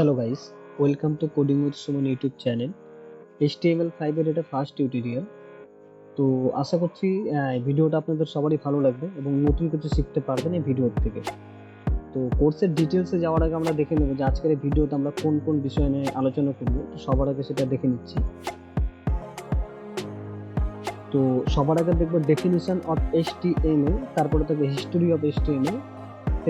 Hello guys, welcome to coding with Suman YouTube channel. HTML5 এর এটা first tutorial. তো আশা করছি এই ভিডিওটা আপনাদের সবারই ভালো লাগবে এবং নতুন কিছু শিখতে পারবেন এই ভিডিও থেকে। তো কোর্সের ডিটেলসে যাওয়ার আগে আমরা দেখে নেব যে আজকের এই ভিডিওতে আমরা কোন কোন বিষয় নিয়ে আলোচনা করব। তো সবার আগে সেটা দেখে নিচ্ছি। তো সবার আগে দেখব ডেফিনিশন অফ HTML, তারপরে থাকবে হিস্টোরি অফ HTML।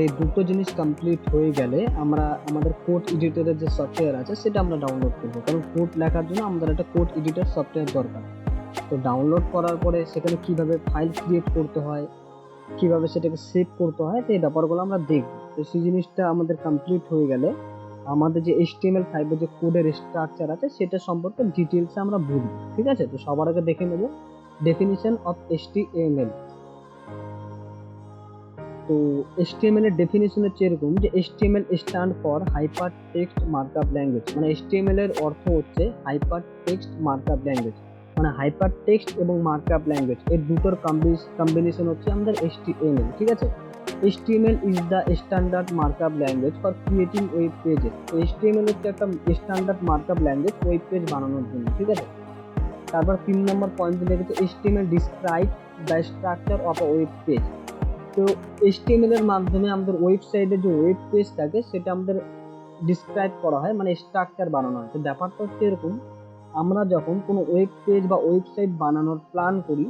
এই দুটো জিনিস কমপ্লিট হয়ে গেলে আমরা আমাদের কোড এডিটরের যে সফটওয়্যার আছে সেটা আমরা ডাউনলোড করব, কারণ কোড লেখার জন্য আমাদের একটা কোড এডিটর সফটওয়্যার দরকার। তো ডাউনলোড করার পরে সেখানে কিভাবে ফাইল ক্রিয়েট করতে হয়, কিভাবে সেটাকে সেভ করতে হয়, তো এই ব্যাপারগুলো আমরা দেখব। তো সেই জিনিসটা আমাদের কমপ্লিট হয়ে গেলে আমাদের যে HTML5 এর যে কোডের স্ট্রাকচার আছে সেটা সম্পর্কে ডিটেলসে আমরা বুঝব। ঠিক আছে, তো সবার আগে দেখে নেব ডেফিনিশন অফ HTML। তো HTML এর ডেফিনিশন হচ্ছে এরকম যে HTML stand for hyper text markup language. মানে HTML এর অর্থ হচ্ছে হাইপার টেক্সট মার্কআপ ল্যাঙ্গুয়েজ। মানে হাইপার টেক্সট এবং মার্কআপ ল্যাঙ্গুয়েজ এর দুটোর কম্বিনেশন হচ্ছে আমাদের HTML। ঠিক আছে, HTML is the standard markup language for creating web pages. তো HTML হচ্ছে একটা standard markup language web page বানানোর জন্য। ঠিক আছে, তারপর 3 নম্বর পয়েন্টে লিখেছে HTML describe the structure of a web page. তো HTML এর মাধ্যমে আমাদের ওয়েবসাইটের যে ওয়েব পেজ থাকে সেটা আমাদের ডিসক্রাইব করা হয়, মানে স্ট্রাকচার বানানো হয়। তো ব্যাপারটা হচ্ছে এরকম, আমরা যখন কোনো ওয়েব পেজ বা ওয়েবসাইট বানানোর প্ল্যান করি,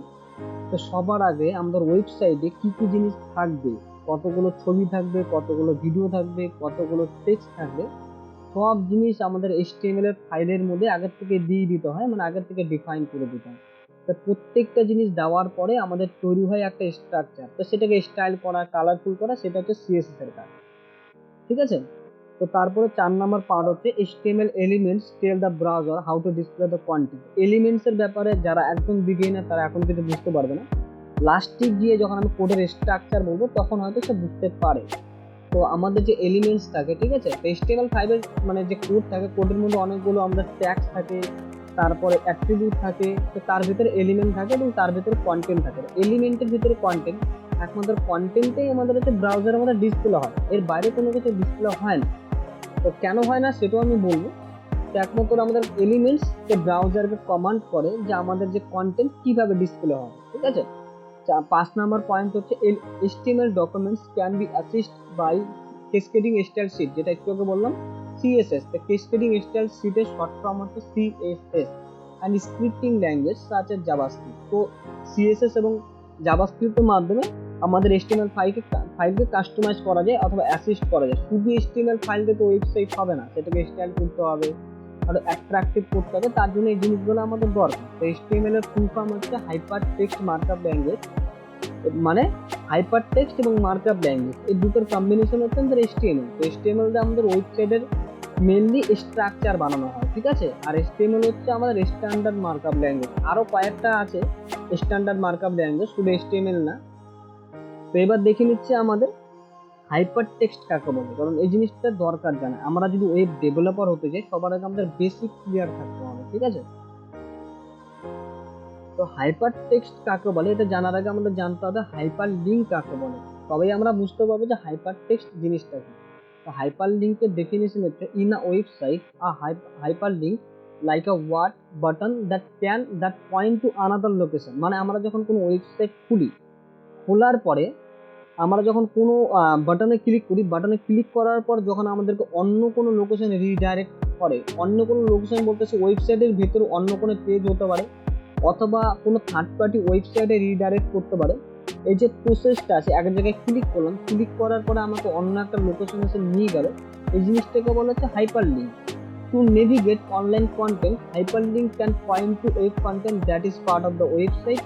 তো সবার আগে আমাদের ওয়েবসাইটে কি কি জিনিস থাকবে, কতগুলো ছবি থাকবে, কতগুলো ভিডিও থাকবে, কতগুলো টেক্সট থাকবে, সব জিনিস আমাদের HTML এর ফাইলের মধ্যে আগের থেকে দিয়ে দিতে হয়, মানে আগের থেকে ডিফাইন করে দিতে হয়। তো প্রত্যেকটা জিনিস দেওয়ার পরে আমাদের তৈরি হয় একটা স্ট্রাকচার। তো সেটাকে স্টাইল করা, কালারফুল করা, সেটা হচ্ছে CSS এর কাজ। ঠিক আছে, তো তারপরে 4 নাম্বার পার্ট হচ্ছে HTML elements tell the browser how to display the content. Elements এর ব্যাপারে যারা একদম বিগিনার তারা এখন কিছু বুঝতে পারবে না, লাস্টে গিয়ে যখন আমি কোডের স্ট্রাকচার বলবো তখন হয়তো সে বুঝতে পারে। তো আমাদের যে এলিমেন্টস থাকে, ঠিক আছে, HTML5 এর মানে যে কোড থাকে, কোডের মধ্যে অনেকগুলো আমাদের ট্যাগস থাকে, তারপরে অ্যাট্রিবিউট থাকে, তো তার ভিতরে এলিমেন্ট থাকে এবং তার ভিতরে কন্টেন্ট থাকে। এলিমেন্টের ভিতরে কন্টেন্ট, একমাত্র কন্টেন্টেই আমাদের হচ্ছে ব্রাউজারের মধ্যে ডিসপ্লে হয়, এর বাইরে কোনো কিছু ডিসপ্লে হয় না। তো কেন হয় না সেটাও আমি বলবো। তো একমাত্র আমাদের এলিমেন্টস যে ব্রাউজারকে কমান্ড করে যে আমাদের যে কন্টেন্ট কিভাবে ডিসপ্লে হয়। ঠিক আছে, 5 নাম্বার পয়েন্ট হচ্ছে HTML documents can be assist by cascading style sheet, যেটা একটু আগে বললাম CSS। তো ক্যাসকেডিং স্টাইল শীটের শর্ট ফর্ম হচ্ছে CSS and scripting language such as JavaScript. তো CSS এবং জাভাস্ক্রিপ্টের মাধ্যমে আমাদের HTML ফাইলকে কাস্টমাইজ করা যায় অথবা অ্যাসিস্ট করা যায়। শুধু HTML ফাইল দিয়ে তো ওয়েবসাইট হবে না, সেটাকে স্টাইল করতে হবে, আরো অ্যাট্রাকটিভ করতে হবে, তার জন্য এই জিনিসগুলো আমাদের দরকার। তো HTML এর ফুল ফর্ম হচ্ছে হাইপার টেক্সট মার্কআপ ল্যাঙ্গুয়েজ। মানে হাইপার টেক্সট এবং মার্কআপ ল্যাঙ্গুয়েজ এই দুটোর কম্বিনেশন হচ্ছে আমাদের HTML। তো HTML দিয়ে আমাদের ওয়েবসাইটের মেনলি স্ট্রাকচার বানানো হয়। ঠিক আছে, আর HTML হচ্ছে আমাদের স্ট্যান্ডার্ড মার্কআপ ল্যাঙ্গুয়েজ। আরো কয়েকটা আছে স্ট্যান্ডার্ড মার্কআপ ল্যাঙ্গুয়েজ, শুধু HTML না। তো এবার দেখে নিচ্ছে আমাদের হাইপার টেক্সট কাকে বলে, কারণ এই জিনিসটা দরকার জানা। আমরা যদি ওয়েব ডেভেলপার হতে যাই সবার আগে আমাদের বেসিক ক্লিয়ার থাকতে হবে। ঠিক আছে, তো হাইপার টেক্সট কাকে বলে এটা জানার আগে আমাদের জানতে হবে হাইপার লিঙ্ক কাকে বলে, তবেই আমরা বুঝতে পারবো যে হাইপার টেক্সট জিনিসটা কি। তো হাইপার লিঙ্কের ডেফিনেশন হচ্ছে in a website a hyperlink like a word button that point to another location. মানে আমরা যখন কোনো ওয়েবসাইট খুলি, খোলার পরে আমরা যখন কোনো বাটনে ক্লিক করি, বাটনে ক্লিক করার পর যখন আমাদেরকে অন্য কোনো লোকেশনে রিডাইরেক্ট করে, অন্য কোনো লোকেশন বলতেছে ওয়েবসাইটের ভেতরে অন্য কোনো পেজ হতে পারে অথবা কোনো থার্ড পার্টি ওয়েবসাইটে রিডাইরেক্ট করতে পারে। এই যে প্রসেসটা আছে, এক জায়গায় ক্লিক করলাম, ক্লিক করার পরে আমাকে অন্য একটা লোকেশনে এসে নিয়ে গেল, এই জিনিসটাকে বলা হচ্ছে hyper link. To navigate online content, hyperlink can point to a content that is part of the website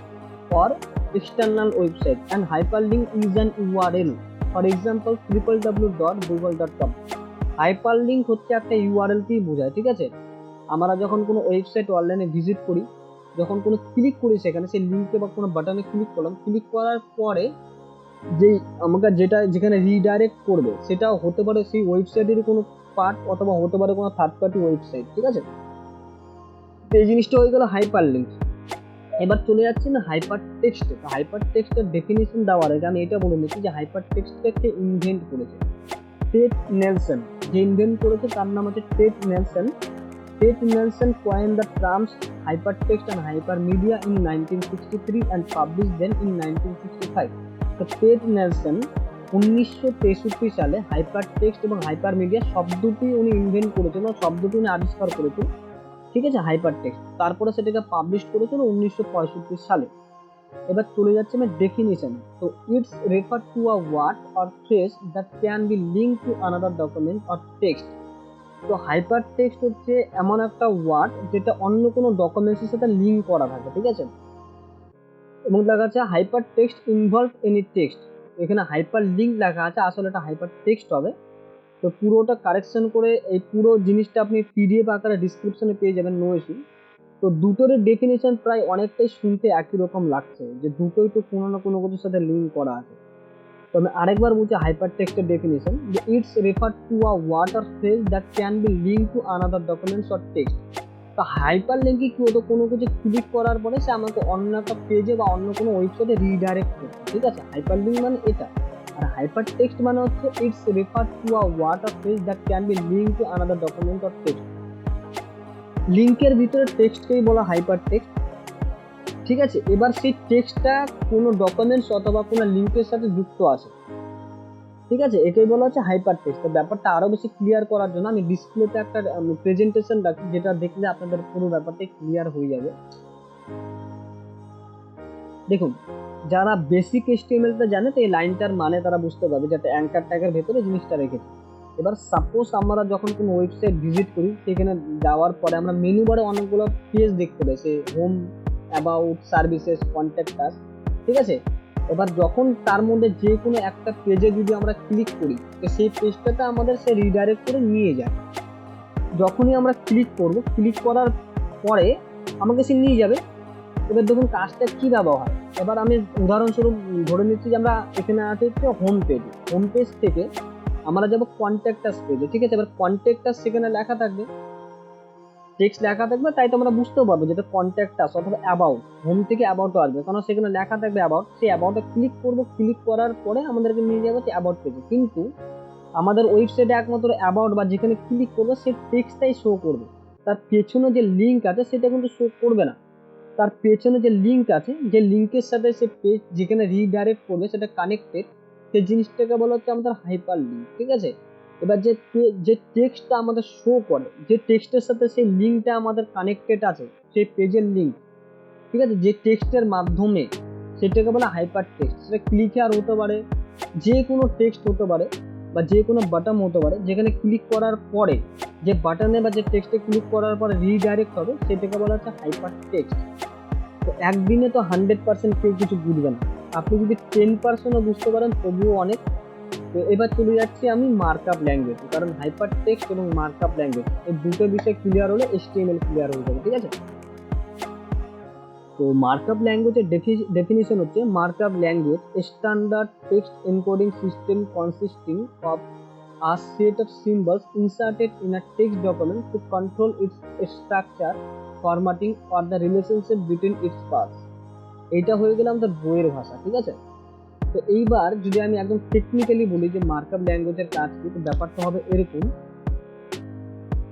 or external website, and hyperlink is an URL. For example, www.google.com. Hyperlink হচ্ছে একটা URL কেই বোঝায়। ঠিক আছে, আমরা যখন কোনো website অনলাইনে ভিজিট করি, যখন কোনো ক্লিক করি সেখানে সেই লিঙ্কে বা কোনো বাটনে ক্লিক করলাম, ক্লিক করার পরে যেই আমাকে যেখানে রিডাইরেক্ট করবে সেটাও হতে পারে সেই ওয়েবসাইটেরই কোনো পার্ট অথবা হতে পারে কোনো থার্ড পার্টি ওয়েবসাইট। ঠিক আছে, তো এই জিনিসটা হয়ে গেল হাইপার লিঙ্ক। এবার চলে যাচ্ছে না হাইপার টেক্সটে। তো হাইপার টেক্সটের ডেফিনিশন দেওয়ার আগে আমি এটা বলে নিচ্ছি যে হাইপার টেক্সটকে কে ইনভেন্ট করেছে, টেড নেলসন। যে ইনভেন্ট করেছে তার নাম হচ্ছে Ted Nelson. Ted Nelson coined the terms hypertext and hypermedia in 1963 and published them in 1965. তো টেড নেলসন 1963 সালে হাইপার টেক্সট এবং হাইপার মিডিয়া শব্দটি উনি ইনভেন্ট করেছেন, শব্দটি উনি আবিষ্কার করেছেন, ঠিক আছে, হাইপার টেক্সট। তারপরে সেটাকে পাবলিশ করেছিল 1965 সালে। এবার চলে যাচ্ছে আমি ডেফিনিশন। তো it's refer to a word or phrase that can be link to another document or text. তো হাইপার টেক্সট হচ্ছে এমন একটা ওয়ার্ড যেটা অন্য কোনো ডকুমেন্টসের সাথে লিঙ্ক করা থাকে, ঠিক আছে। এবং লেখা আছে hyper text involve any text. এখানে হাইপার লিঙ্ক লেখা আছে, আসলে এটা হাইপার টেক্সট হবে। তো পুরোটা কারেকশন করে এই পুরো জিনিসটা আপনি পিডিএফ আকারে ডিসক্রিপশনে পেয়ে যাবেন, নো ইস্যু। তো দুটোর ডেফিনেশন প্রায় অনেকটাই শুনতে একই রকম লাগছে, যে দুটোই তো কোনো না কোনো কিছুর সাথে লিঙ্ক করা আছে। তো আমি আরেকবার বলছি হাইপার টেক্সটের ডেফিনেশন, যে it's refer to a word or phrase that can be link to another documents or text. তো হাইপার লিঙ্কে কি হতো, কোনো কিছু ক্লিক করার পরে সে আমাকে অন্য একটা পেজে বা অন্য কোনো ওয়েবসাইটে রিডাইরেক্ট করতো, ঠিক আছে। হাইপার লিঙ্ক মানে এটা। আর হাইপার টেক্সট মানে হচ্ছে it's refer to a word or phrase that can be link to another document or text. লিঙ্কের ভিতরে টেক্সটকেই বলা হাইপার টেক্সট, ঠিক আছে। এবার সেই টেক্সটটা কোনো ডকুমেন্টস অথবা কোনো লিঙ্কের সাথে যুক্ত আছে, ঠিক আছে, এটাই বলা হচ্ছে হাইপার টেক্সট। তো ব্যাপারটা আরো বেশি ক্লিয়ার করার জন্য আমি ডিসপ্লেতে একটা প্রেজেন্টেশন রাখি, যেটা দেখলে আপনাদের পুরো ব্যাপারটা ক্লিয়ার হয়ে যাবে। দেখুন, যারা বেসিক HTML-টা জানে তো এই লাইনটার মানে তারা বুঝতে পারবে, যাতে অ্যাঙ্কার ট্যাগের ভেতরে জিনিসটা রেখেছে। এবার সাপোজ আমরা যখন কোনো ওয়েবসাইট ভিজিট করি, সেখানে যাওয়ার পরে আমরা মেনু বারে অনেকগুলো পেজ দেখতে পাই, সে home, about, services, contact us, ঠিক আছে। এবার যখন তার মধ্যে যে কোনো একটা পেজে যদি আমরা ক্লিক করি, তো সেই পেজটাতে আমাদের সে রিডাইরেক্ট করে নিয়ে যায়। যখনই আমরা ক্লিক করব, ক্লিক করার পরে আমাকে সে নিয়ে যাবে। এবার দেখুন কাজটা কী ব্যবহার। এবার আমি উদাহরণস্বরূপ ধরে নিচ্ছি যে আমরা এখানে আছে হচ্ছে হোম পেজ। হোম পেজ থেকে আমরা যাবো কন্ট্যাক্ট আস পেজে, ঠিক আছে। এবার কন্ট্যাক্ট আস সেখানে লেখা থাকবে, টেক্সট লেখা থাকবে, তাই তো আমরা বুঝতেও পারবো যেটা কন্ট্যাক্ট আস অথবা অ্যাবাউট। হোম থেকে অ্যাবাউট আসবে, কারণ সেখানে লেখা থাকবে অ্যাবাউট। সেই অ্যাবাউটে ক্লিক করবো, ক্লিক করার পরে আমাদেরকে নিয়ে যাবে হচ্ছে অ্যাবাউট পেজে। কিন্তু আমাদের ওয়েবসাইটে একমাত্র অ্যাবাউট বা যেখানে ক্লিক করবো সেই টেক্সটটাই শো করবে, তার পেছনে যে লিঙ্ক আছে সেটা কিন্তু শো করবে না। তার পেছনে যে লিঙ্ক আছে, যে লিঙ্কের সাথে সে পেজ যেখানে রিডাইরেক্ট করবে সেটা কানেক্টেড, সেই জিনিসটাকে বলা হচ্ছে আমাদের হাইপার লিঙ্ক, ঠিক আছে। এবার যে টেক্সটটা আমাদের শো করে, যে টেক্সটের সাথে সেই লিঙ্কটা আমাদের কানেক্টেড আছে, সেই পেজের লিঙ্ক, ঠিক আছে, যে টেক্সটের মাধ্যমে, সেটাকে বলা হাইপার টেক্সট। সেটা ক্লিক আর হতে পারে, যে কোনো টেক্সট হতে পারে, বা যে কোনো বাটন হতে পারে, যেখানে ক্লিক করার পরে যে বাটনে বা যে টেক্সটে ক্লিক করার পরে রিডাইরেক্ট হবে, সেটাকে বলা হচ্ছে হাইপার টেক্সট। তো একদিনে তো 100% কেউ কিছু বুঝবে না, আপনি যদি 10%ও বুঝতে পারেন তবুও অনেক। তো এবার চলে যাচ্ছি আমি মার্কআপ ল্যাঙ্গুয়েজ, কারণ হাইপার টেক্সট এবং মার্কআপ ল্যাঙ্গুয়েজ এই দুটো বিষয় ক্লিয়ার হলে HTML ক্লিয়ার হয়ে যাবে, ঠিক আছে। তো মার্কআপ ল্যাঙ্গুয়েজের ডেফিনিশন হচ্ছে markup language standard text encoding system consisting of a set of symbols inserted in a text document to control its structure, formatting or the relationship between its parts. এইটা হয়ে গেল আমাদের বইয়ের ভাষা, ঠিক আছে। তো এইবার যদি আমি একদম টেকনিক্যালি বলি যে মার্কআপ ল্যাঙ্গুয়েজের কাজ কি, তো ব্যাপারটা হবে এরকম।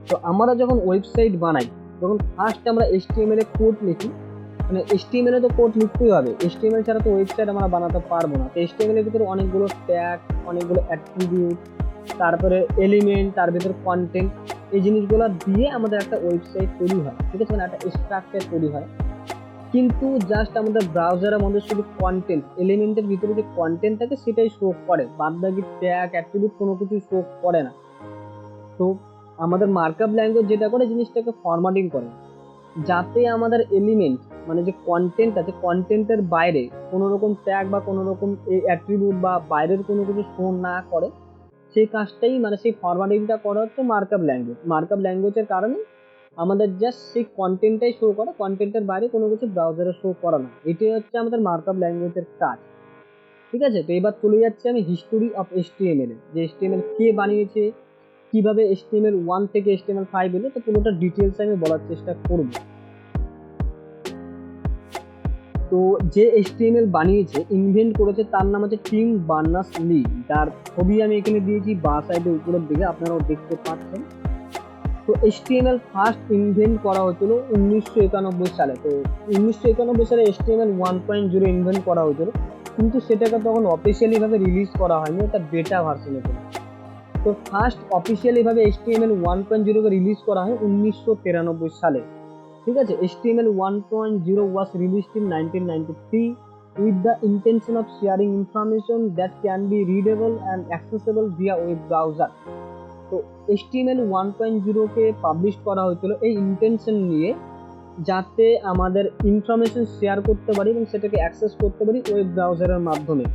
তো আমরা যখন ওয়েবসাইট বানাই, যখন ফার্স্ট আমরা HTML এ কোড লিখি, মানে HTML এ তো কোড লিখতেই হবে, HTML ছাড়া তো ওয়েবসাইট আমরা বানাতে পারবো না। তো HTML এর ভিতরে অনেকগুলো ট্যাগ, অনেকগুলো অ্যাট্রিবিউট, তারপরে এলিমেন্ট, তার ভিতরে কন্টেন্ট, এই জিনিসগুলো দিয়ে আমাদের একটা ওয়েবসাইট তৈরি হয়, ঠিক আছে, মানে একটা স্ট্রাকচার তৈরি হয়। কিন্তু জাস্ট আমাদের ব্রাউজারের মধ্যে শুধু কন্টেন্ট, এলিমেন্টের ভিতরে যে কন্টেন্ট থাকে সেটাই শো করে, বাদ বাকি ট্যাগ, অ্যাট্রিবিউট কোনো কিছু শো করে না। তো আমাদের মার্কআপ ল্যাঙ্গুয়েজ যেটা করে, জিনিসটাকে ফরম্যাটিং করে, যাতে আমাদের এলিমেন্ট মানে যে কন্টেন্ট আছে, কন্টেন্টের বাইরে কোনো রকম ট্যাগ বা কোনো রকম অ্যাট্রিবিউট বা বাইরের কোনো কিছু শো না করে, সেই কাজটাই মানে সেই ফরম্যাটিংটা করা হচ্ছে মার্কআপ ল্যাঙ্গুয়েজ। মার্কআপ ল্যাঙ্গুয়েজের কারণে আমাদের জাস্ট সেই কন্টেন্টটাই শো করে, কন্টেন্টের বাইরে কোনো কিছু ব্রাউজারে শো করা না। এটাই হচ্ছে আমাদের মার্কআপ ল্যাঙ্গুয়েজের কাজ, ঠিক আছে। তো এবার চলে যাচ্ছে আমি হিস্টোরি অফ HTML, যে HTML কে বানিয়েছে, কিভাবে HTML 1 থেকে HTML 5 এলো, তো পুরোটা ডিটেলস আমি বলার চেষ্টা করব। তো যে HTML বানিয়েছে, ইনভেন্ট করেছে, তার নাম হচ্ছে টিম বার্নার্স-লি, যার নাম হচ্ছে টিম বার্নার্স-লি। যার ছবি আমি এখানে দিয়েছি বা সাইডে উপরের দিকে, আপনারাও দেখতে পাচ্ছেন। তো HTML ফার্স্ট ইনভেন্ট করা হয়েছিল 1991 সালে। তো 1991 সালে HTML 1.0 ইনভেন্ট করা হয়েছিল, কিন্তু সেটাকে তখন অফিসিয়ালি ভাবে রিলিজ করা হয়নি, এটা বেটা ভার্সনে ছিল। তো ফার্স্ট অফিসিয়ালি ভাবে HTML 1.0 কে রিলিজ করা হয় 1993 সালে। ঠিক আছে, HTML 1.0 was released in 1993 with the intention of sharing information that can be readable and accessible via web browser. তো HTML 1.0 কে পাবলিশ করা হয়েছিল এই ইন্টেনশন নিয়ে, যাতে আমাদের ইনফরমেশন শেয়ার করতে পারি এবং সেটাকে অ্যাক্সেস করতে পারি ওয়েব ব্রাউজারের মাধ্যমে।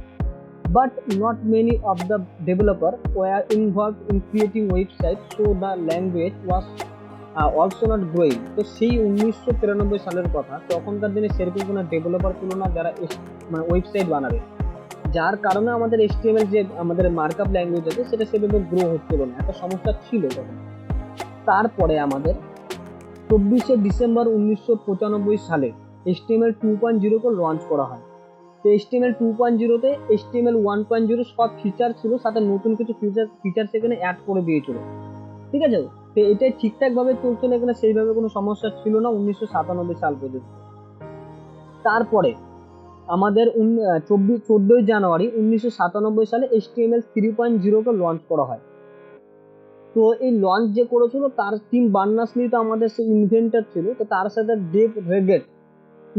But not many of the developers were involved in creating websites, so the language was also not growing. তো সেই 1993 সালের কথা, তখনকার দিনে সেরকম কোনো ডেভেলপার ছিল না যারা মানে ওয়েবসাইট বানাবে, যার কারণে আমাদের HTML যে আমাদের মার্কআপ ল্যাঙ্গুয়েজ আছে সেটা সেভাবে গ্রো হচ্ছিল না, একটা সমস্যা ছিল তখন। তারপরে আমাদের 24শে ডিসেম্বর 1995 সালে HTML 2.0 কে লঞ্চ করা হয়। তো HTML 2.0-তে HTML 1.0 সব ফিচার ছিল, সাথে নতুন কিছু ফিচার সেখানে অ্যাড করে দিয়েছিল। ঠিক আছে, তো এটাই ঠিকঠাকভাবে চলছিল, এখানে সেইভাবে কোনো সমস্যা ছিল না 1997 সাল পর্যন্ত। তারপরে আমাদের 14ই জানুয়ারি 1997 সালে HTML 3.0 কে লঞ্চ করা হয়। তো এই লঞ্চ যে করেছিল তার টিম বার্নার্স-লি তো আমাদের সেই ইনভেন্টর ছিল, তো তার সাথে ডেভ রেগেট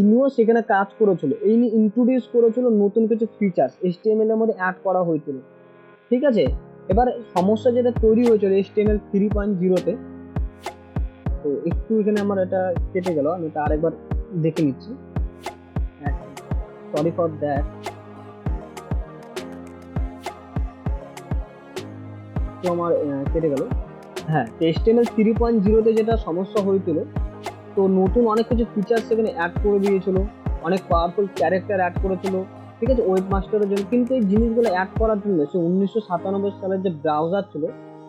ইনিও সেখানে কাজ করেছিল। এই নিয়ে ইন্ট্রোডিউস করেছিল নতুন কিছু ফিচার্স HTML এর মধ্যে অ্যাড করা হয়েছিল। ঠিক আছে, এবার সমস্যা যেটা তৈরি হয়েছিল HTML 3.0-তে, তো একটু এখানে আমার এটা কেটে গেল, আমি এটা আরেকবার দেখে নিচ্ছি, সরি ফর দ্যাট। তো আমার কেটে গেল। হ্যাঁ, HTML 3.0-তে যেটা সমস্যা হয়েছিল, তো নতুন অনেক কিছু ফিচার সেখানে অ্যাড করে দিয়েছিল, অনেক পাওয়ারফুল ক্যারেক্টার অ্যাড করেছিল। ঠিক আছে, ওয়েব মাস্টারের জন্য, কিন্তু এই জিনিসগুলো অ্যাড করার জন্য সে 1997 সালের যে ব্রাউজার ছিল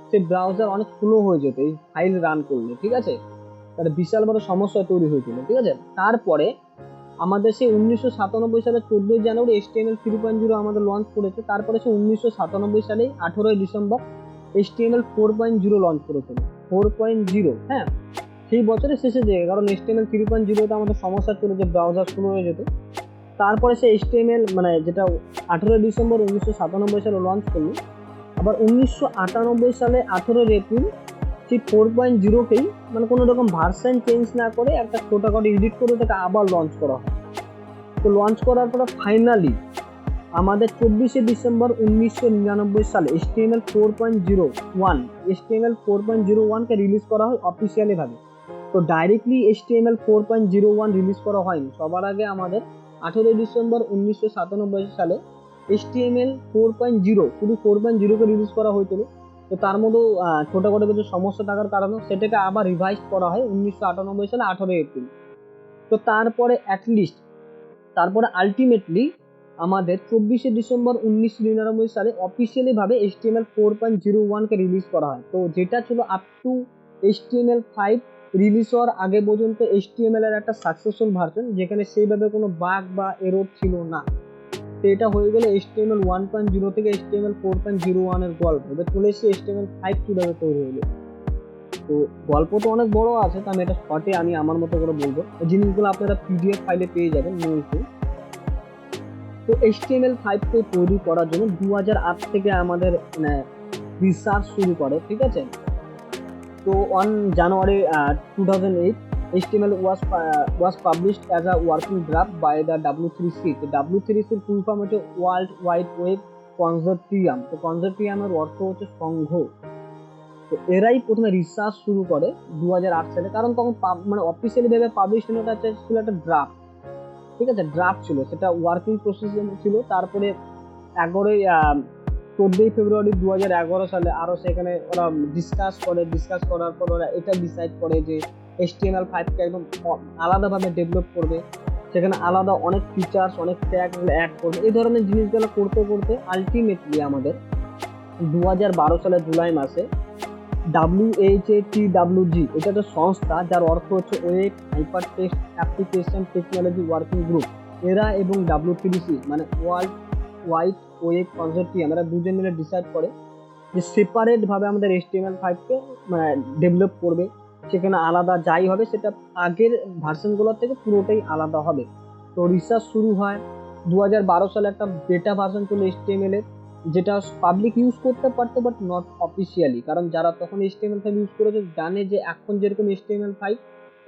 সেই ব্রাউজার অনেক স্লো হয়ে যেত এই ফাইল রান করলে। ঠিক আছে, তার বিশাল বড় সমস্যা তৈরি হয়েছিল। ঠিক আছে, তারপরে আমাদের সেই 1997 সালের 14ই জানুয়ারি HTML 3.0 আমাদের লঞ্চ করেছে। তারপরে সে 1997 সালে 18ই ডিসেম্বর HTML 4.0 লঞ্চ করেছিল। 4.0, হ্যাঁ, সেই বছরের শেষের দিকে, কারণ HTML 3.0-তে আমাদের সমস্যা ছিল যে ব্রাউজার শুরু হয়ে যেত। তারপরে সে HTML মানে যেটা 18ই ডিসেম্বর 1997 সালে লঞ্চ করলো। আবার 1998 সালে 18 এপ্রিল সেই 4.0-কেই মানে কোনো রকম ভার্সন চেঞ্জ না করে একটা ছোটখাটো এডিট করে ওটাকে আবার লঞ্চ করা হয়। তো লঞ্চ করার পরে ফাইনালি আমাদের 24শে ডিসেম্বর 1999 সালে HTML 4.01 কে রিলিজ করা হয় অফিসিয়ালি ভাবে। তো ডাইরেক্টলি HTML 4.01 রিলিজ করা হয়নি, সবার আগে আমাদের 18 ডিসেম্বর 1997 সালে HTML 4.0 শুধু 4.0 কে রিলিজ করা হয়েছিল। তো তার মধ্যেও ছোটখাটো কিছু সমস্যা থাকার কারণে সেটাকে আবার রিভাইজ করা হয় 1998 সালে 18 এপ্রিল। তো তারপরে আলটিমেটলি আমাদের 24শে ডিসেম্বর 1999 সালে অফিসিয়ালি ভাবে HTML 4.01 কে রিলিজ করা হয়। তো যেটা ছিল আপ টু HTML 5 রিলিজ হওয়ার আগে পর্যন্ত HTML এর একটা সাকসেসফুল ভার্সন, যেখানে সেইভাবে কোনো বাগ বা এরর ছিল না। তো এটা হয়ে গেল HTML 1.0 থেকে HTML 4.01 এর গল্প। এবার চলে এসেছে HTML 5 কিভাবে তৈরি হলো। তো গল্প তো অনেক বড় আছে, তো আমি এটা শর্টে আমি আমার মতো করে বলবো। এই জিনিসগুলো আপনারা PDF ফাইলে পেয়ে যাবেন নোটে। তো HTML 5 কে তৈরি করার জন্য 2008 থেকে আমাদের রিসার্চ শুরু করে। ঠিক আছে, তো on January 2008 HTML was published as a working draft by the W3C। তো W3C এর ফুল ফর্ম হচ্ছে ওয়ার্ল্ড ওয়াইড ওয়েব কনসোর্টিয়াম। তো কনসোর্টিয়াম এর অর্থ হচ্ছে সংঘ। তো এরাই প্রথমে রিসার্চ শুরু করে 2008 সালে, কারণ তখন মানে অফিসিয়ালি ভাবে পাবলিশ ছিল একটা ড্রাফট। ঠিক আছে, ড্রাফট ছিল, সেটা ওয়ার্কিং প্রসেস ছিল। তারপরে 14ই ফেব্রুয়ারি 2011 সালে আরো সেখানে ওরা ডিসকাস করার পর ওরা এটা ডিসাইড করে যে HTML 5 কে একদম আলাদাভাবে ডেভেলপ করবে, সেখানে আলাদা অনেক ফিচার্স অনেক ট্যাগ অ্যাড করবে। এই ধরনের জিনিসগুলো করতে করতে আলটিমেটলি আমাদের 2012 সালের জুলাই মাসে WHATWG, এটা একটা সংস্থা যার অর্থ হচ্ছে web hypertext application technology working group. এরা এবং WPDC মানে ওয়ার্ল্ড ওয়াইড ওয়েব কনসোর্টিয়াম, এরা দুজন মিলে ডিসাইড করে যে সেপারেট ভাবে আমাদের HTML5 কে ডেভেলপ করবে। সেখানে আলাদা যাই হবে সেটা আগের ভার্সনগুলোর থেকে পুরোটাই আলাদা হবে। তো রিসার্চ শুরু হয় 2012 সালে, একটা বেটা ভার্সন ছিল HTML এর, যেটা পাবলিক ইউজ করতে পারতো বাট নট অফিসিয়ালি, কারণ যারা তখন HTML5 ইউজ করেছে জানে যে এখন যেরকম HTML5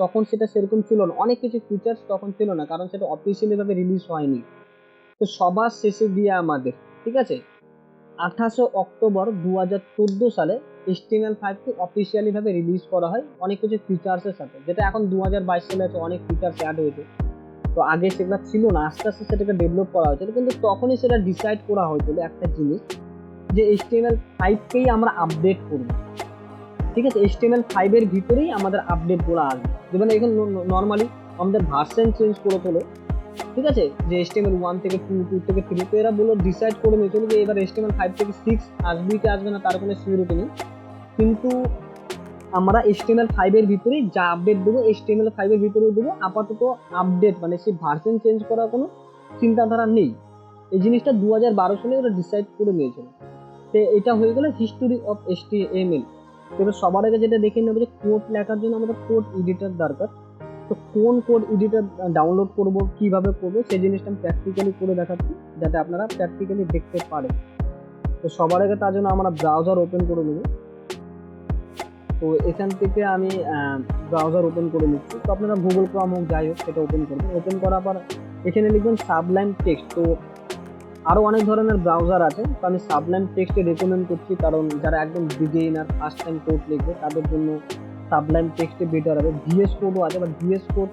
তখন সেটা সেরকম ছিল না, অনেক কিছু ফিচার্স তখন ছিল না, কারণ সেটা অফিসিয়ালি ভাবে রিলিজ হয়নি। তো সবার শেষে দিয়ে আমাদের, ঠিক আছে, 28 অক্টোবর 2014 সালে HTML5কে অফিসিয়ালি ভাবে রিলিজ করা হয় অনেক কিছু ফিচার্সের সাথে, যেটা এখন 2022 সালে আছে, অনেক ফিচার্স অ্যাড হয়েছে। তো আগে সেগুলো ছিল না, আস্তে আস্তে সেটাকে ডেভেলপ করা হয়েছিল, কিন্তু তখনই সেটা ডিসাইড করা হয়েছিল একটা জিনিস যে HTML5কেই আমরা আপডেট করব। ঠিক আছে, HTML5 এর ভিতরেই আমাদের আপডেটগুলো আসবে। যেমন এখন নর্মালি আমাদের ভার্সন চেঞ্জ করে তোলো, ঠিক আছে, যে HTML1 থেকে 2, 2 থেকে 3, তো এরা বলে ডিসাইড করে নিয়েছিল যে এবার HTML5 থেকে 6 আসবে কি আসবে না তার কোনো সিউরিটি নেই, কিন্তু আমরা HTML5 এর ভিতরেই যা আপডেট দেবো HTML5 এর ভিতরেই দেবো। আপাতত আপডেট মানে সেই ভার্সন চেঞ্জ করার কোনো চিন্তাধারা নেই। এই জিনিসটা 2012 সালে ওরা ডিসাইড করে নিয়েছিল। তো এটা হয়ে গেল হিস্টোরি অফ HTML। এবার সবার আগে যেটা দেখে নেবো যে কোড লেখার জন্য আমাদের কোড এডিটর দরকার। তো কোন কোড এডিটর ডাউনলোড করব, কিভাবে করব, সেই জিনিসটা আমি প্র্যাকটিক্যালি করে দেখাচ্ছি যাতে আপনারা প্র্যাকটিক্যালি দেখতে পারেন। তো সবার আগে তার জন্য আমরা ব্রাউজার ওপেন করে নেব। তো এখান থেকে আমি ব্রাউজার ওপেন করে নিচ্ছি। তো আপনারা গুগল ক্রোম হোক যাই হোক সেটা ওপেন করবেন। ওপেন করার পর এখানে লিখবেন সাবলাইম টেক্সট। তো আরও অনেক ধরনের ব্রাউজার আছে, তো আমি সাবলাইম টেক্সটে রেকমেন্ড করছি, কারণ যারা একদম বিগিনার ফার্স্ট টাইম কোড লিখবে তাদের জন্য সাবলাইম টেক্সটে বেটার হবে। VS কোডও আছে, বাট VS কোড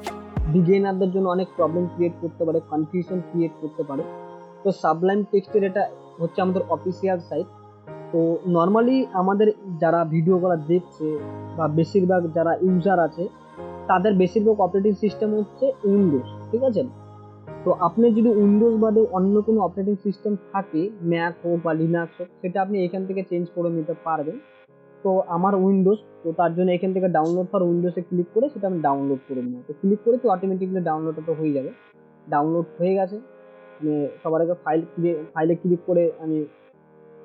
বিগিনারদের জন্য অনেক প্রবলেম ক্রিয়েট করতে পারে, কনফিউশন ক্রিয়েট করতে পারে। তো সাবলাইম টেক্সটের এটা হচ্ছে আমাদের অফিসিয়াল সাইট। তো নর্মালি আমাদের যারা ভিডিওগুলো দেখছে বা বেশিরভাগ যারা ইউজার আছে তাদের বেশিরভাগ অপারেটিং সিস্টেম হচ্ছে উইন্ডোজ, ঠিক আছে। তো আপনি যদি উইন্ডোজ বাদে অন্য কোনো অপারেটিং সিস্টেম থাকে, ম্যাক হোক বা লিনাক্স হোক, সেটা আপনি এখান থেকে চেঞ্জ করে নিতে পারবেন। তো আমার উইন্ডোজ, তো তার জন্য এখান থেকে ডাউনলোড ফর উইন্ডোজে ক্লিক করে সেটা আমি ডাউনলোড করে নেব। তো ক্লিক করে তো অটোমেটিকলি ডাউনলোডটা তো হয়ে যাবে। ডাউনলোড হয়ে গেছে। মানে সবার আগে ফাইলে ক্লিক করে আমি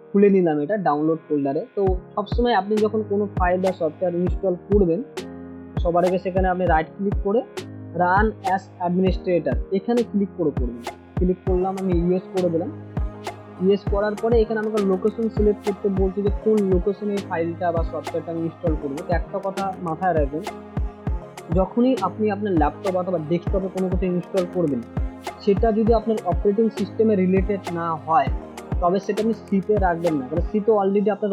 খুলে নিলাম এটা ডাউনলোড ফোল্ডারে। তো সবসময় আপনি যখন কোনো ফাইল বা সফটওয়্যার ইনস্টল করবেন সবার আগে সেখানে আপনি রাইট ক্লিক করে রান অ্যাজ অ্যাডমিনিস্ট্রেটর এখানে ক্লিক করে করবেন। ক্লিক করলাম, আমি ইউএস করে দিলাম। ইউএস করার পরে এখানে আমাকে লোকেশন সিলেক্ট করতে বলছে যে কোন লোকেশনে ফাইলটা বা সফটওয়্যারটা আমি ইনস্টল করবো। তো একটা কথা মাথায় রাখবেন, যখনই আপনি আপনার ল্যাপটপ অথবা ডেস্কটপে কোনো কিছু ইনস্টল করবেন সেটা যদি আপনার অপারেটিং সিস্টেমে রিলেটেড না হয় তবে সেটা আপনি সিতে রাখবেন না, কারণ সিতে অলরেডি আপনার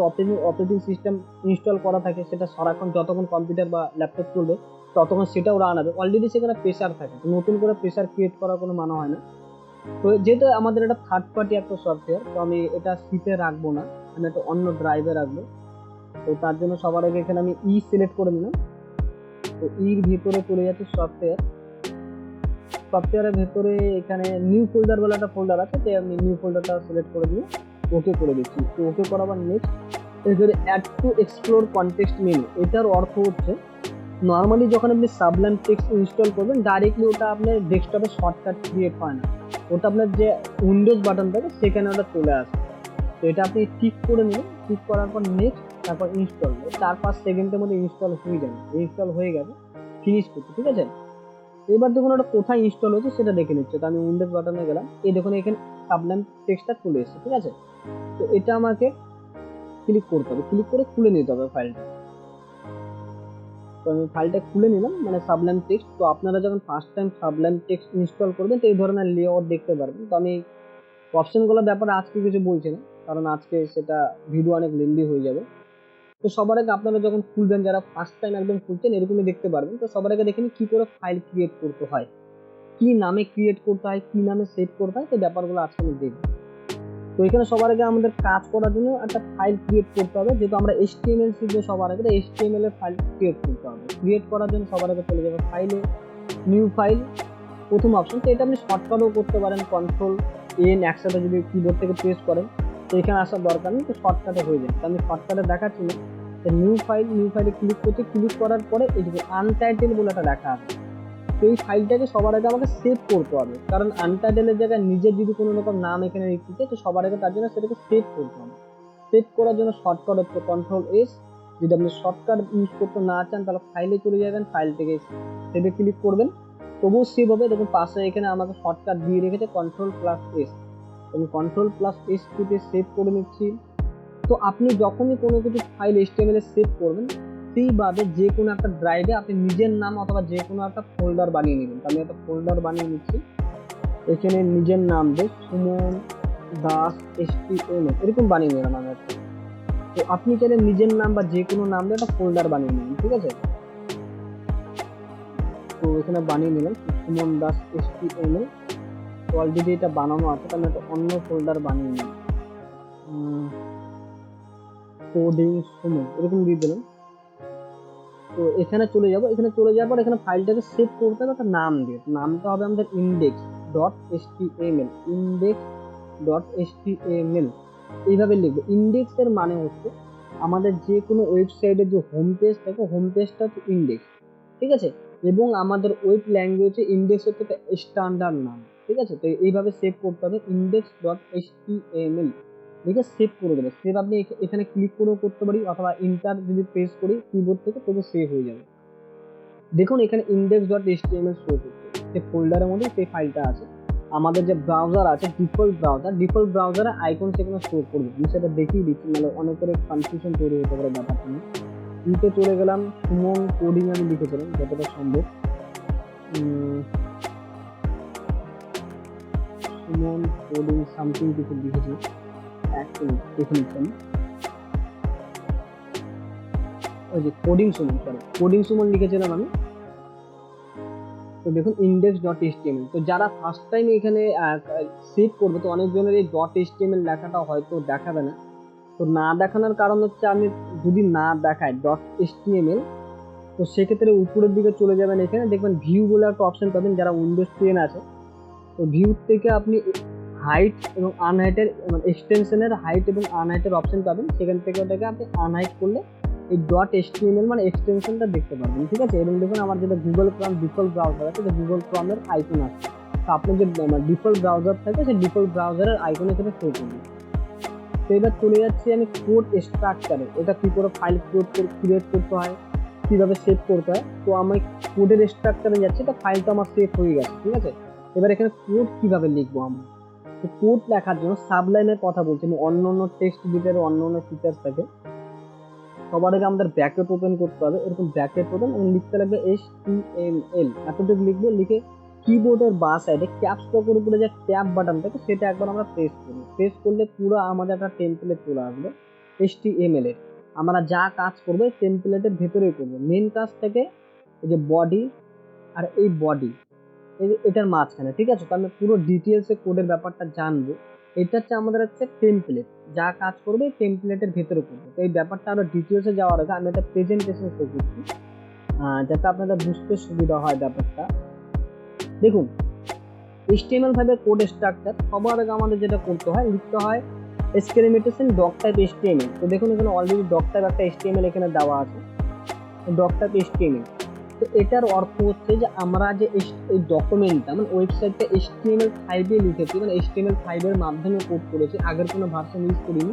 অপারেটিং সিস্টেম ইনস্টল করা থাকে, সেটা সারাক্ষণ যতক্ষণ কম্পিউটার বা ল্যাপটপ চলবে ততক্ষণ সেটাও রান হবে, অলরেডি সেখানে প্রেশার থাকে, নতুন করে প্রেশার ক্রিয়েট করার কোনো মানে হয় না। তো যেহেতু আমাদের এটা থার্ড পার্টি একটা সফটওয়্যার, তো আমি এটা সিতে রাখবো না, আমি একটা অন্য ড্রাইভে রাখবো। তো তার জন্য সবার আগে এখানে আমি সিলেক্ট করে নিলাম। তো এর ভিতরে চলে যাচ্ছে সফটওয়্যারের ভেতরে এখানে নিউ ফোল্ডার বলে একটা ফোল্ডার আছে, তো আমি নিউ ফোল্ডারটা সিলেক্ট করে দিয়ে ওকে করে দিচ্ছি। তো ওকে করাবার নেক্সট এখানে add to explore context menu. এটার অর্থ হচ্ছে নর্মালি যখন আপনি সাবলাইম টেক্সট ইনস্টল করবেন ডাইরেক্টলি ওটা আপনার ডেস্কটপে শর্টকাট ক্রিয়েট হয় না, ওটা আপনার যে উইন্ডোজ বাটন থাকে সেখানে ওটা চলে আসে। তো এটা আপনি টিক করে নেবেন, টিক করার পর নেক্সট, তারপর ইনস্টল, 4-5 সেকেন্ডের মধ্যে ইনস্টল হয়ে যাবে। ইনস্টল হয়ে গেছে, ফিনিশ করতে, ঠিক আছে। এবার দেখুন ওটা কোথায় ইনস্টল হয়েছে সেটা দেখে নিচ্ছে। তো আমি উইন্ডোজ বাটনে গেলাম, এই দেখুন এখানে সাবলাইম টেক্সটটা চলে এসেছে, ঠিক আছে। তো এটা আমাকে ক্লিক করতে হবে, ক্লিক করে খুলে নিতে হবে ফাইলটা। তো আমি ফাইলটা খুলে নিলাম, মানে সাবলাইম টেক্সট। তো আপনারা যখন first time Sublime Text install করবেন তো এই ধরনের লেআউট দেখতে পারবেন। তো আমি অপশনগুলোর ব্যাপারে আজকে কিছু বলছি না, কারণ আজকে সেটা ভিডিও অনেক লেন্দি হয়ে যাবে। তো সবার আগে আপনারা যখন খুলবেন, যারা ফার্স্ট টাইম একদম খুলছেন এরকমই দেখতে পারবেন। তো সবার আগে দেখেন কি করে ফাইল ক্রিয়েট করতে হয়, কি নামে ক্রিয়েট করতে হয়, কি নামে সেভ করতে হয়, সেই ব্যাপারগুলো আজকে আমি দেখব। তো এখানে সবার আগে আমাদের কাজ করার জন্য একটা ফাইল ক্রিয়েট করতে হবে, যেহেতু আমরা HTML শিখবো সবার আগে, HTML এর ফাইল ক্রিয়েট করতে হবে। ক্রিয়েট করার জন্য সবার আগে চলে যাবে ফাইলে, নিউ ফাইল, প্রথম অপশন। তো এটা আপনি শর্টকাটও করতে পারেন, Ctrl+N একসাথে যদি কিবোর্ড থেকে প্রেস করেন, তো এখানে আসার দরকার নেই, তো শর্টকাটে হয়ে যায়। তো আমি শর্টকাটে দেখাচ্ছি না। তো নিউ ফাইলে ক্লিক করতে, ক্লিক করার পরে এই যে আনটাইটেল বলে একটা লেখা আছে, তো এই ফাইলটাকে সবার আগে আমাকে সেভ করতে হবে, কারণ আনটাইটেলের জায়গায় নিজের যদি কোনো রকম নাম এখানে লিখতে চাই তো সবার আগে তার জন্য সেটাকে সেভ করতে হবে। সেভ করার জন্য শর্টকাট হচ্ছে Ctrl+S। যদি আপনি শর্টকাট ইউজ করতে না চান তাহলে ফাইলে চলে যাবেন, ফাইল থেকে সেভে ক্লিক করবেন, তবুও সেভ হবে। দেখুন পাশে এখানে আমাকে শর্টকাট দিয়ে রেখেছে Ctrl+S। আমি Ctrl+S টিপে সেভ করে নিচ্ছি। তো আপনি যখনই কোনো কিছু ফাইল HTML এ সেভ করবেন সেইভাবে যে কোনো একটা ড্রাইভে আপনি নিজের নাম অথবা যে কোনো একটা ফোল্ডার বানিয়ে নেবেন। আমি একটা ফোল্ডার বানিয়ে নিচ্ছি, এখানে নিজের নাম দিয়ে সুমন দাস HTML এরকম বানিয়ে নিলাম আমি একটা। তো আপনি চাইলে নিজের নাম বা যে কোনো নাম দিয়ে একটা ফোল্ডার বানিয়ে নেবেন, ঠিক আছে। তো এখানে বানিয়ে নিলাম সুমন দাস HTML। তো অলরেডি এটা বানানো আছে, তাহলে একটা অন্য ফোল্ডার বানিয়ে নিলাম, কোডিং সুমন এরকম দিয়ে দিলাম। তো এখানে চলে যাব, এখানে চলে যাওয়ার পর এখানে ফাইলটাকে সেভ করতে হবে একটা নাম দিয়ে। নামটা হবে আমাদের index.html, index.html এইভাবে লিখবো। ইন্ডেক্সের মানে হচ্ছে আমাদের যে কোনো ওয়েবসাইটের যে হোম পেজ থাকে, হোম পেজটা হচ্ছে ইন্ডেক্স, ঠিক আছে। এবং আমাদের ওয়েব ল্যাঙ্গুয়েজে ইন্ডেক্স হচ্ছে একটা স্ট্যান্ডার্ড নাম, ঠিক আছে। তো এইভাবে সেভ করতে হবে index.html লিখে সেভ করে দেবে। সেভ আপনি এখানে ক্লিক করেও করতে পারি অথবা ইন্টার যদি প্রেস করি কিবোর্ড থেকে তবু সেভ হয়ে যাবে। দেখুন এখানে index.html শো করছে, সেই ফোল্ডারের মধ্যে সেই ফাইলটা আছে। আমাদের যে ব্রাউজার আছে ডিফল্ট ব্রাউজারে আইকন সেখানে শো করবে। আমি সেটা দেখিয়ে দিচ্ছি, নাহলে অনেকের কনফিউশন তৈরি হতে পারে ব্যাপারটা নিয়ে। ইতে চলে গেলাম, সুমন কোডিং আমি লিখেছিলাম যতটা সম্ভব, সুমন কোডিং সামথিং কিছু লিখেছি, একটু দেখে নিচ্ছি। ওই যে কোডিং সুমন লিখেছিলাম আমি। তো দেখুন index.html। তো যারা ফার্স্ট টাইম এখানে সেভ করবে তো অনেকজনের এই .html লেখাটা হয়তো দেখাবে না। তো না দেখানোর কারণ হচ্ছে আমি যদি না দেখায় .html তো সেক্ষেত্রে উপরের দিকে চলে যাবেন, এখানে দেখবেন ভিউ বলে একটা অপশন পাবেন যারা উইন্ডোজ 10 আছে। তো ভিউ থেকে আপনি হাইট এবং আনহাইটের মানে এক্সটেনশনের হাইট এবং আনহাইটের অপশন পাবেন, সেখান থেকে ওটাকে আপনি আনহাইট করলে এই .html মানে এক্সটেনশনটা দেখতে পারবেন, ঠিক আছে। এবং দেখুন আমার যেটা গুগল ক্রোম ডিফল্ট ব্রাউজার আছে, যে গুগল ক্রোমের আইকন আছে, তো আপনার যে ডিফল্ট ব্রাউজার থাকে সেই ডিফল্ট ব্রাউজারের আইকন এখানে শো করবে। তো এবার চলে যাচ্ছি আমি কোড স্ট্রাকচারে, এটা কি করে ফাইল ক্রিয়েট করতে হয়, কিভাবে সেভ করতে হয়। তো আমি কোডের স্ট্রাকচারে যাচ্ছি, তো ফাইলটা আমার সেভ হয়ে গেছে, ঠিক আছে। এবার এখানে কোড কিভাবে লিখবো আমরা, তো কোড লেখার জন্য সাবলাইনের কথা বলছি আমি। অন্য টেক্সট এডিটরে অন্য ফিচার্স থাকে, সবার আগে আমাদের ব্র্যাকেট ওপেন করতে হবে, এরকম ব্র্যাকেট ওপেন এবং লিখতে লাগবে HTML এতটুকু লিখবো। লিখে কিবোর্ডের বাঁ সাইডে ক্যাপস লক করে পুরো যে ট্যাব বাটন থাকে সেটা একবার আমরা প্রেস করব। প্রেস করলে পুরো আমাদের একটা টেমপ্লেট চলে আসবে HTML এর। আমরা যা কাজ করবো এই টেমপ্লেটের ভেতরেই করবো। মেন কাজ থেকে এই যে বডি আর এই বডি এটার মাঝখানে, ঠিক আছে। তো আমি পুরো ডিটেলসে কোডের ব্যাপারটা জানবো। এটা হচ্ছে আমাদের হচ্ছে টেমপ্লেট, যা কাজ করবে টেমপ্লেটের ভেতরে করবো। তো এই ব্যাপারটা আরো ডিটেলসে যাওয়ার আগে আমি একটা প্রেজেন্টেশন শো করছি যাতে আপনাদের বুঝতে সুবিধা হয় ব্যাপারটা। দেখুন HTML5 এর কোড স্ট্রাকচার, সবার আগে আমাদের যেটা করতে হয় লিখতে হয় এক্সপেরিমেন্টেশন ডক টাইপ HTML। তো দেখুন এখানে অলরেডি ডক টাইপ একটা HTML এখানে দেওয়া আছে, ডক টাইপ HTML। তো এটার অর্থ হচ্ছে যে আমরা যে এই ডকুমেন্টটা মানে ওয়েবসাইটটা HTML5 এ লিখেছি, মানে HTML5 এর মাধ্যমে কোড করেছি, আগের কোনো ভার্সন ইউজ করিনি,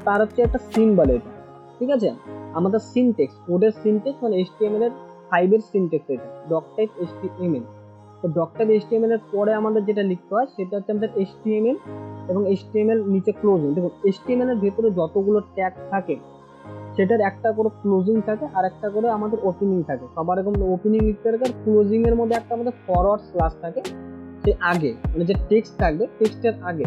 তার হচ্ছে একটা সিম্বল এটা, ঠিক আছে। আমাদের সিনটেক্স, কোডের সিনটেক্স মানে HTML এর 5 এর সিনটেক্স এটা, ডক টাইপ HTML। তো ডক টাইপ HTML এর পরে আমাদের যেটা লিখতে হয় সেটা হচ্ছে আমাদের HTML এবং HTML নিচে ক্লোজিং। দেখুন HTML এর ভেতরে যতগুলো ট্যাগ থাকে সেটার একটা করে ক্লোজিং থাকে আর একটা করে আমাদের ওপেনিং থাকে। সবার এরকম ওপেনিং লিখতে থাকে, আর ক্লোজিং এর মধ্যে একটা আমাদের ফরওয়ার্ড স্ল্যাশ থাকে, সে আগে মানে যে টেক্সট থাকবে টেক্সটের আগে।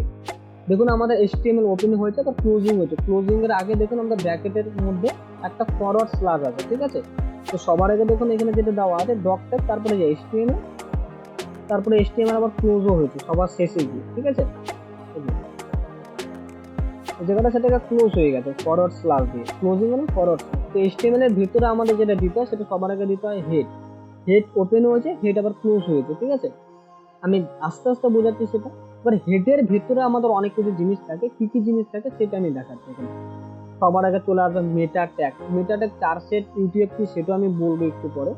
দেখুন আমাদের HTML ওপেনিং হয়েছে বা ক্লোজিং হয়েছে, ক্লোজিং এর আগে দেখুন আমাদের ব্র্যাকেটের মধ্যে একটা ফরওয়ার্ড স্ল্যাশ আছে, ঠিক আছে। তো সবার আগে দেখুন এখানে যেটা দেওয়া আছে ডক টাইপ, তারপরে যে HTML, তারপরে HTML আবার ক্লোজও হয়েছে সবার শেষে গিয়ে, ঠিক আছে। জায়গাটা সেটাকে ক্লোজ হয়ে গেছে ফরওয়ার্ড স্ল্যাশ দিয়ে, ক্লোজিং মানে ফরওয়ার্ড। তো HTML এর ভিতরে আমাদের যেটা দিতে হয় সেটা সবার আগে দিতে হয় হেড। হেড ওপেন হয়েছে, হেড আবার ক্লোজ হয়েছে, ঠিক আছে। আমি আস্তে আস্তে বোঝাচ্ছি সেটা। এবার হেডের ভিতরে আমাদের অনেক কিছু জিনিস থাকে, কি কি জিনিস থাকে সেটা আমি দেখাচ্ছি এখানে। সবার আগে চলে আসবে মেটা ট্যাগ। মেটা ট্যাগ 4 সেট UTF-8 সেটা আমি বলবো একটু পরে।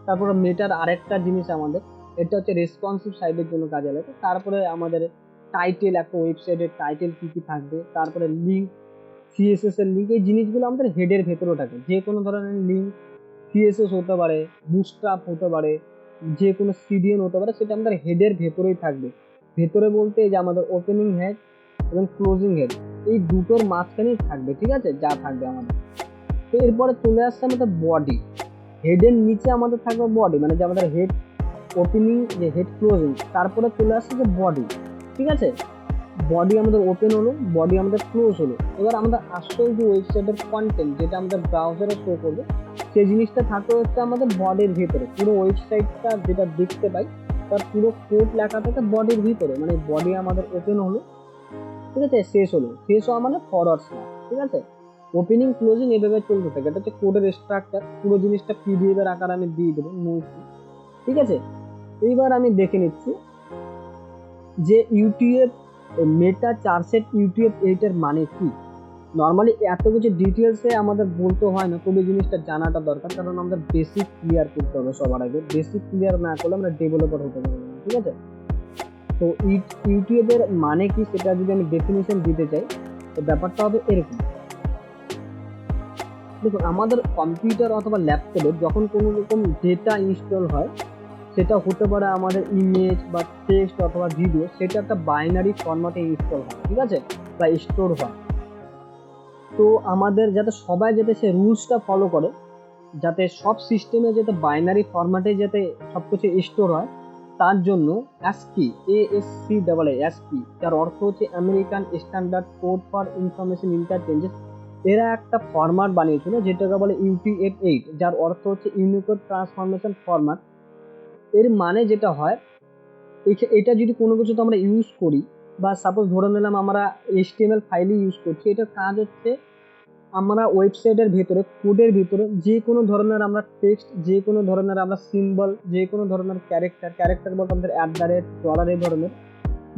তারপরে মেটার আরেকটা জিনিস আমাদের এটা হচ্ছে রেসপন্সিভ সাইটের জন্য কাজে লাগে। তারপরে আমাদের টাইটেল, একটা ওয়েবসাইটের টাইটেল কি কি থাকবে, তারপরে লিঙ্ক, সিএসএস এর লিঙ্ক, এই জিনিসগুলো আমাদের হেডের ভেতরেও থাকে। যে কোনো ধরনের লিঙ্ক সিএসএস হতে পারে, বুটস্ট্র্যাপ হতে পারে, যে কোনো সিডিএন হতে পারে, সেটা আমাদের হেডের ভেতরেই থাকবে। ভেতরে বলতে যে আমাদের ওপেনিং হেড এবং ক্লোজিং হেড এই দুটোর মাঝখানেই থাকবে, ঠিক আছে, যা থাকবে আমাদের। তো এরপরে চলে আসছে আমাদের বডি। হেডের নিচে আমাদের থাকবে বডি, মানে যে আমাদের হেড ওপেনিং, যে হেড ক্লোজিং, তারপরে চলে আসছে যে বডি, ঠিক আছে। বডি আমাদের ওপেন হলো, বডি আমাদের ক্লোজ হলো। এবার আমাদের আসল যে ওয়েবসাইটের কন্টেন্ট, যেটা আমাদের ব্রাউজারে শো করবে, সেই জিনিসটা থাকে হচ্ছে আমাদের বডির ভিতরে। পুরো ওয়েবসাইটটা যেটা দেখতে পাই তার পুরো কোড লেখা থাকে বডির ভিতরে। মানে বডি আমাদের ওপেন হলো, ঠিক আছে, শেষ হলো, শেষ হওয়া মানে ফরওয়ার্ড স্ল্যাশ, ঠিক আছে। ওপেনিং ক্লোজিং এভাবে চলতে থাকে। এটা হচ্ছে কোডের স্ট্রাকচার। পুরো জিনিসটা পিডিএফ এর আকার আমি দিয়ে দেবো, ঠিক আছে। এইবার আমি দেখে নিচ্ছি যে ইউটিএফ মেটা চার্জসেট ইউটিএফ 8 এর মানে কি। নর্মালি এত কিছু ডিটেলসে আমাদের বলতে হয় না, তবে জিনিসটা জানাটা দরকার, কারণ আমাদের বেসিক ক্লিয়ার করতে হবে সবার আগে। বেসিক ক্লিয়ার না করলে আমরা ডেভেলপার হতে পারবো না, ঠিক আছে। তো ইউটিএফ এর মানে কি সেটা যদি আমি ডেফিনিশন দিতে চাই, তো ব্যাপারটা হবে এরকম। দেখুন, আমাদের কম্পিউটার অথবা ল্যাপটপে যখন কোনো রকম ডেটা ইনস্টল হয়, সেটা হতে পারে আমাদের ইমেজ বা টেক্সট অথবা ভিডিও, সেটা একটা বাইনারি ফরম্যাটে ইনস্টল হয়, ঠিক আছে, বা স্টোর হয়। তো আমাদের যাতে সবাই যাতে সে রুলসটা ফলো করে, যাতে সব সিস্টেমে যাতে বাইনারি ফরম্যাটে যাতে সব কিছু স্টোর হয়, তার জন্য ASCII, ASCII, যার অর্থ হচ্ছে American standard code for information interchanges, এরা একটা ফরম্যাট বানিয়েছিল যেটাকে বলে UTF-8, যার অর্থ হচ্ছে ইউনিকোড ট্রান্সফরমেশন ফরম্যাট। এর মানে যেটা হয়, এটা যদি কোনো কিছু তো আমরা ইউজ করি, বা সাপোজ ধরে নিলাম আমরা HTML ফাইলই ইউজ করছি, এটার কাজ হচ্ছে আমরা ওয়েবসাইটের ভেতরে, কোডের ভিতরে যে কোনো ধরনের আমরা টেক্সট, যে কোনো ধরনের আমরা সিম্বল, যে কোনো ধরনের ক্যারেক্টার বলতে আমাদের $, এই ধরনের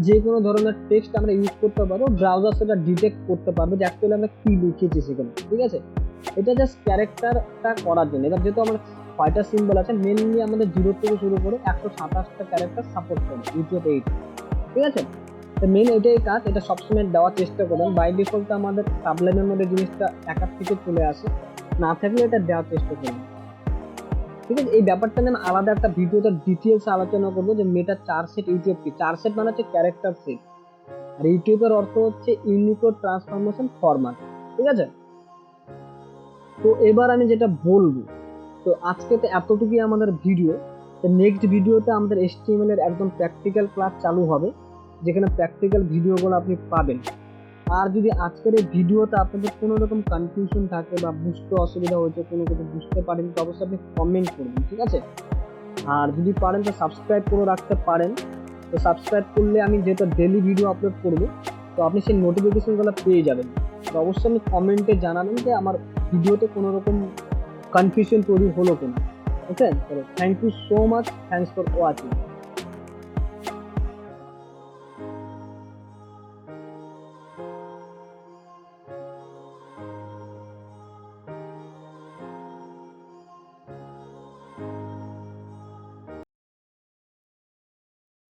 যে কোনো ধরনের টেক্সট আমরা ইউজ করতে পারবো। ব্রাউজার সেটা ডিটেক্ট করতে পারবে যে অ্যাকচুয়ালি আমরা কি লিখেছি সেখানে, ঠিক আছে। এটা জাস্ট ক্যারেক্টারটা করার জন্য। এবার যেহেতু আমরা 6টা সিম্বল আছে, মেনলি আমাদের 0 থেকে শুরু করে 127টা ক্যারেক্টার সাপোর্ট করে UTF-8, ঠিক আছে। তো মেন এটাই কাজ, এটা সবসময় দেওয়ার চেষ্টা করবেন। বাই ডিফল্ট আমাদের সাবলাইনের মধ্যে জিনিসটা একার থেকে চলে আসে, না থাকলে এটা দেওয়ার চেষ্টা করবেন, ঠিক আছে। এই ব্যাপারটা নিয়ে আলাদা একটা ভিডিওতে ডিটেলস আলোচনা করবো, যে মেটা চার্জসেট ইউটিউব কি। চার্জসেট মানে হচ্ছে ক্যারেক্টার সেট, আর ইউটিউবের অর্থ হচ্ছে ইউনিকোড ট্রান্সফরমেশন ফরম্যাট, ঠিক আছে। তো এবার আমি যেটা বলবো, তো আজকে তো এতটুকুই আমাদের ভিডিও। তো নেক্সট ভিডিওতে আমাদের HTML এর একদম প্র্যাকটিক্যাল ক্লাস চালু হবে, যেখানে প্র্যাকটিক্যাল ভিডিওগুলো আপনি পাবেন। আর যদি আজকের এই ভিডিওতে আপনাদের কোনো রকম কনফিউশন থাকে বা বুঝতে অসুবিধা হয়েছে, কোনো কিছু বুঝতে পারেন, তো অবশ্যই আপনি কমেন্ট করবেন, ঠিক আছে। আর যদি পারেন তো সাবস্ক্রাইব করে রাখতে পারেন। তো সাবস্ক্রাইব করলে আমি যেহেতু ডেলি ভিডিও আপলোড করব, তো আপনি সেই নোটিফিকেশনগুলো পেয়ে যাবেন। তো অবশ্যই আপনি কমেন্টে জানাবেন যে আমার ভিডিওতে কোনো রকম কনফিউশন তৈরি হলো কিনা। Okay, thank you so much, thanks for watching.